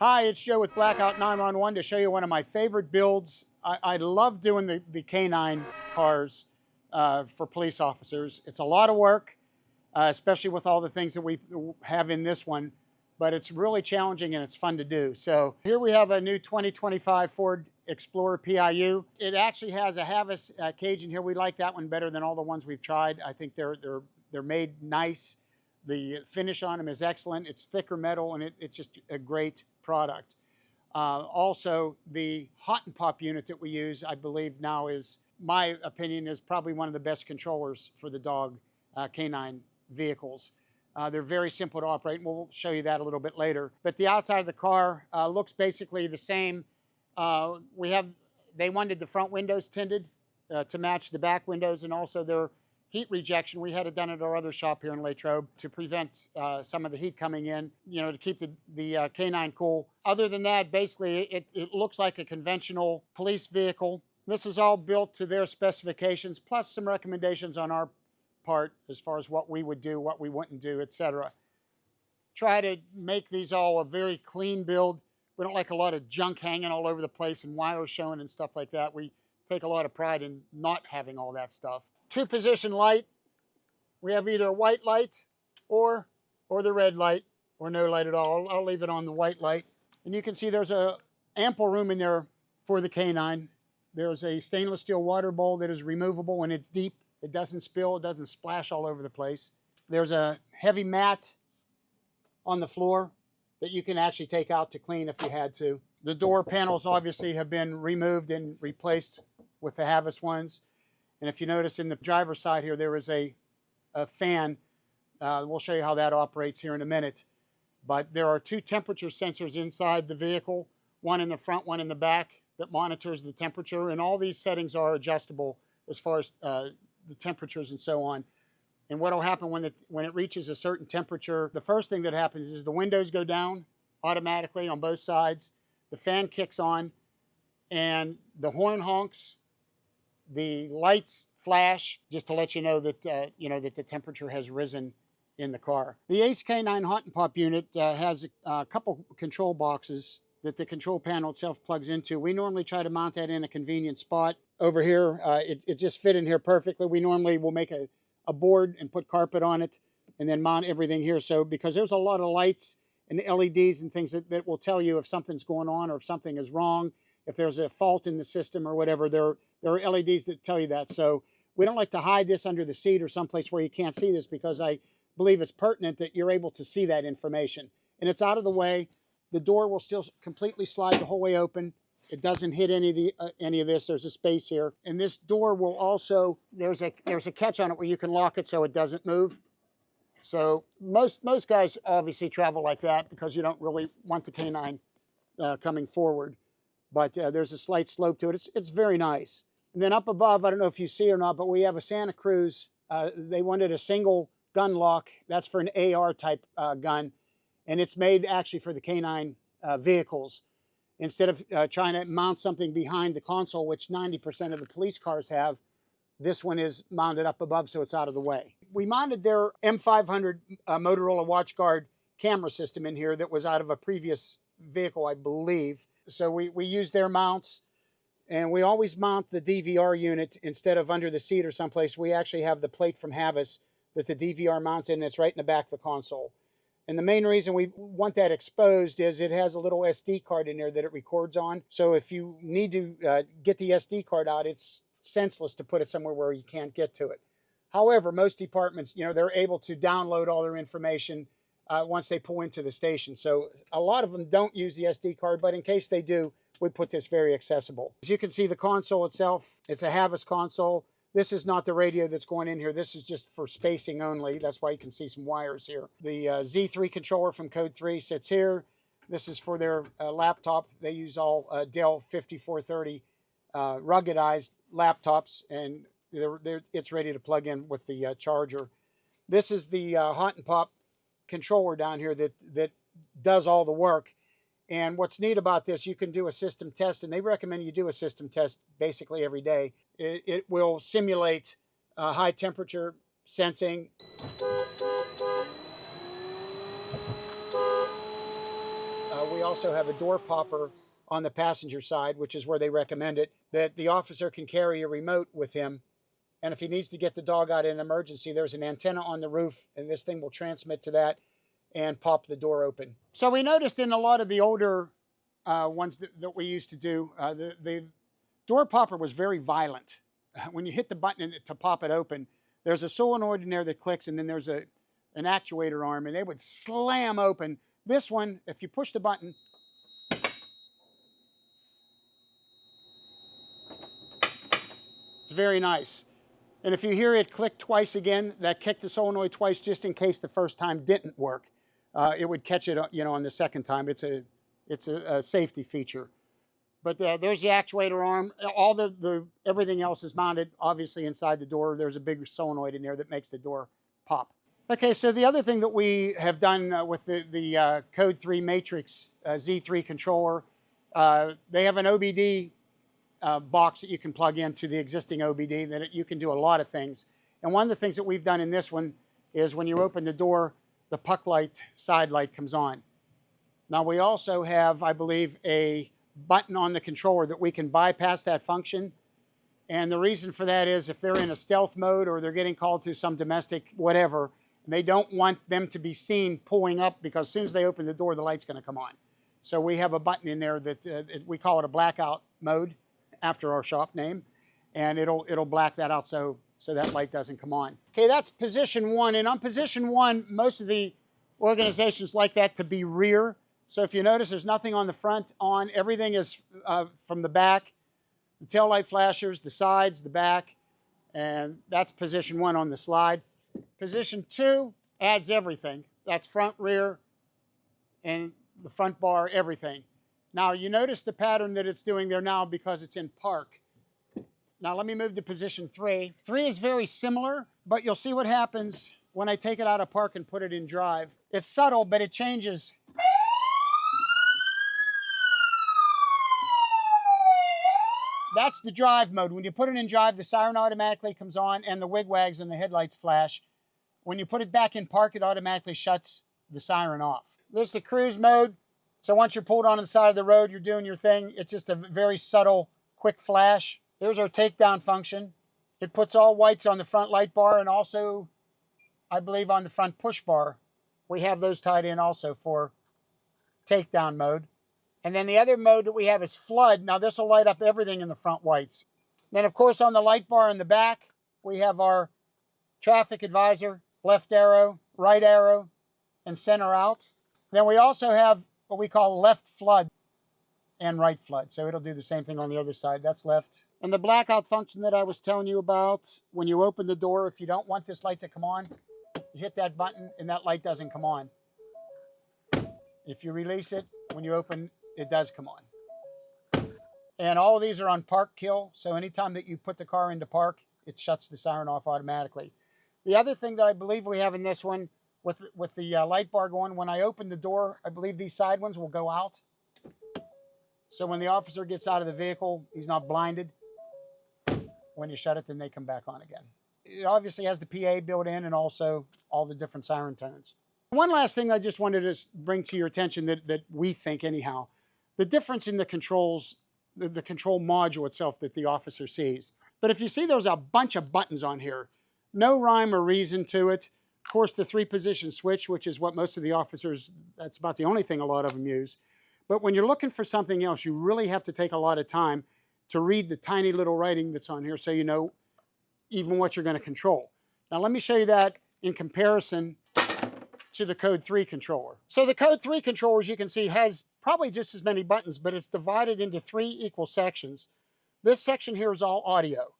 Hi, it's Joe with Blackout 911 to show you one of my favorite builds. I love doing the K9 cars for police officers. It's a lot of work, especially with all the things that we have in this one, but it's really challenging and it's fun to do. So here we have a new 2025 Ford Explorer PIU. It actually has a Havas cage in here. We like that one better than all the ones we've tried. I think they're made nice. The finish on them is excellent. It's thicker metal and it's just a great product. Also, the hot and pop unit that we use, I believe now is, my opinion, is probably one of the best controllers for the dog K9 vehicles. They're very simple to operate, and we'll show you that a little bit later. But the outside of the car looks basically the same. They wanted the front windows tinted to match the back windows, and also their heat rejection. We had it done at our other shop here in Latrobe to prevent some of the heat coming in, to keep the K9 cool. Other than that, basically, it looks like a conventional police vehicle. This is all built to their specifications, plus some recommendations on our part as far as what we would do, what we wouldn't do, etc. Try to make these all a very clean build. We don't like a lot of junk hanging all over the place and wires showing and stuff like that. We take a lot of pride in not having all that stuff. Two-position light. We have either a white light or the red light, or no light at all. I'll leave it on the white light. And you can see there's a ample room in there for the K9. There's a stainless steel water bowl that is removable when it's deep. It doesn't spill, it doesn't splash all over the place. There's a heavy mat on the floor that you can actually take out to clean if you had to. The door panels obviously have been removed and replaced with the Havas ones. And if you notice in the driver's side here, there is a fan. We'll show you how that operates here in a minute. But there are two temperature sensors inside the vehicle, one in the front, one in the back, that monitors the temperature. And all these settings are adjustable as far as the temperatures and so on. And what will happen when it reaches a certain temperature, the first thing that happens is the windows go down automatically on both sides, the fan kicks on, and the horn honks. The lights flash just to let you know that that the temperature has risen in the car. The Ace K9 hot and pop unit has a couple control boxes that the control panel itself plugs into. We normally try to mount that in a convenient spot. Over here, it just fit in here perfectly. We normally will make a board and put carpet on it and then mount everything here. So because there's a lot of lights and LEDs and things that will tell you if something's going on or if something is wrong, if there's a fault in the system or whatever. There are LEDs that tell you that. So we don't like to hide this under the seat or someplace where you can't see this, because I believe it's pertinent that you're able to see that information. And it's out of the way. The door will still completely slide the whole way open. It doesn't hit any of this. There's a space here. And this door will also, there's a catch on it where you can lock it so it doesn't move. So most guys obviously travel like that because you don't really want the K9 coming forward. But there's a slight slope to it. It's very nice. And then up above, I don't know if you see or not, but we have a Santa Cruz. They wanted a single gun lock. That's for an AR type gun. And it's made actually for the K9 vehicles. Instead of trying to mount something behind the console, which 90% of the police cars have, this one is mounted up above so it's out of the way. We mounted their M500 Motorola WatchGuard camera system in here that was out of a previous vehicle, I believe. So we use their mounts, and we always mount the DVR unit instead of under the seat or someplace. We actually have the plate from Havas that the DVR mounts in, and it's right in the back of the console. And the main reason we want that exposed is it has a little SD card in there that it records on. So if you need to get the SD card out, it's senseless to put it somewhere where you can't get to it. However, most departments, they're able to download all their information once they pull into the station. So a lot of them don't use the SD card, but in case they do, we put this very accessible. As you can see, the console itself, it's a Havas console. This is not the radio that's going in here. This is just for spacing only. That's why you can see some wires here. The Z3 controller from Code 3 sits here. This is for their laptop. They use all Dell 5430 ruggedized laptops, and it's ready to plug in with the charger. This is the hot and pop controller down here that does all the work. And what's neat about this, you can do a system test, and they recommend you do a system test basically every day. It will simulate high temperature sensing. We also have a door popper on the passenger side, which is where they recommend it, that the officer can carry a remote with him. And if he needs to get the dog out in an emergency, there's an antenna on the roof, and this thing will transmit to that and pop the door open. So we noticed in a lot of the older ones that we used to do, the door popper was very violent. When you hit the button to pop it open, there's a solenoid in there that clicks, and then there's an actuator arm, and they would slam open. This one, if you push the button, it's very nice. And if you hear it click twice again, that kicked the solenoid twice just in case the first time didn't work. It would catch it, on the second time. It's a safety feature. But there's the actuator arm. All everything else is mounted obviously inside the door. There's a big solenoid in there that makes the door pop. Okay, so the other thing that we have done with the Code 3 Matrix Z3 controller, they have an OBD box that you can plug into the existing OBD, that you can do a lot of things. And one of the things that we've done in this one is when you open the door, the puck light side light comes on. Now we also have, I believe, a button on the controller that we can bypass that function. And the reason for that is if they're in a stealth mode or they're getting called to some domestic whatever, and they don't want them to be seen pulling up, because as soon as they open the door, the light's going to come on. So we have a button in there that we call it a blackout mode, after our shop name, and it'll black that out so that light doesn't come on. Okay, that's position one. And on position one, most of the organizations like that to be rear. So if you notice, there's nothing on the front on. Everything is from the back. The tail light flashers, the sides, the back, and that's position one on the slide. Position two adds everything. That's front, rear, and the front bar, everything. Now you notice the pattern that it's doing there now because it's in park. Now let me move to position three. Three is very similar, but you'll see what happens when I take it out of park and put it in drive. It's subtle, but it changes. That's the drive mode. When you put it in drive, the siren automatically comes on and the wigwags and the headlights flash. When you put it back in park, it automatically shuts the siren off. This is the cruise mode. So once you're pulled onto the side of the road, you're doing your thing. It's just a very subtle, quick flash. There's our takedown function. It puts all whites on the front light bar and also, I believe, on the front push bar. We have those tied in also for takedown mode. And then the other mode that we have is flood. Now this will light up everything in the front whites. Then of course on the light bar in the back, we have our traffic advisor, left arrow, right arrow, and center out. Then we also have what we call left flood and right flood. So it'll do the same thing on the other side. That's left. And the blackout function that I was telling you about, when you open the door, if you don't want this light to come on, you hit that button and that light doesn't come on. If you release it, when you open, it does come on. And all of these are on park kill. So anytime that you put the car into park, it shuts the siren off automatically. The other thing that I believe we have in this one, with the light bar going, when I open the door, I believe these side ones will go out. So when the officer gets out of the vehicle, he's not blinded. When you shut it, then they come back on again. It obviously has the PA built in and also all the different siren tones. One last thing I just wanted to bring to your attention that we think anyhow, the difference in the controls, the control module itself that the officer sees. But if you see there's a bunch of buttons on here, no rhyme or reason to it. Of course, the 3-position switch, which is what most of the officers, that's about the only thing a lot of them use. But when you're looking for something else, you really have to take a lot of time to read the tiny little writing that's on here so you know even what you're going to control. Now let me show you that in comparison to the Code 3 controller. So the Code 3 controller, as you can see, has probably just as many buttons, but it's divided into 3 equal sections. This section here is all audio.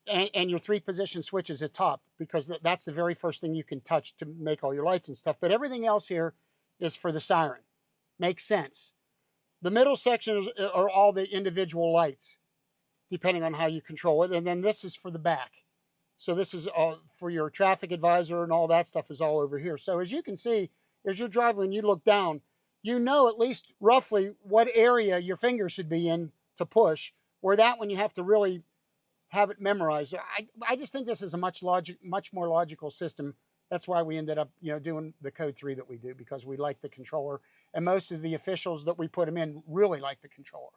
And your 3-position switch is at top, because that's the very first thing you can touch to make all your lights and stuff. But everything else here is for the siren. Makes sense. The middle section are all the individual lights, depending on how you control it. And then this is for the back. So this is all for your traffic advisor, and all that stuff is all over here. So as you can see, as you're driving and you look down, you know at least roughly what area your finger should be in to push, where that one you have to really have it memorized. I just think this is a much more logical system That's why we ended up, doing the Code 3 that we do, because we like the controller. And most of the officials that we put them in really like the controller.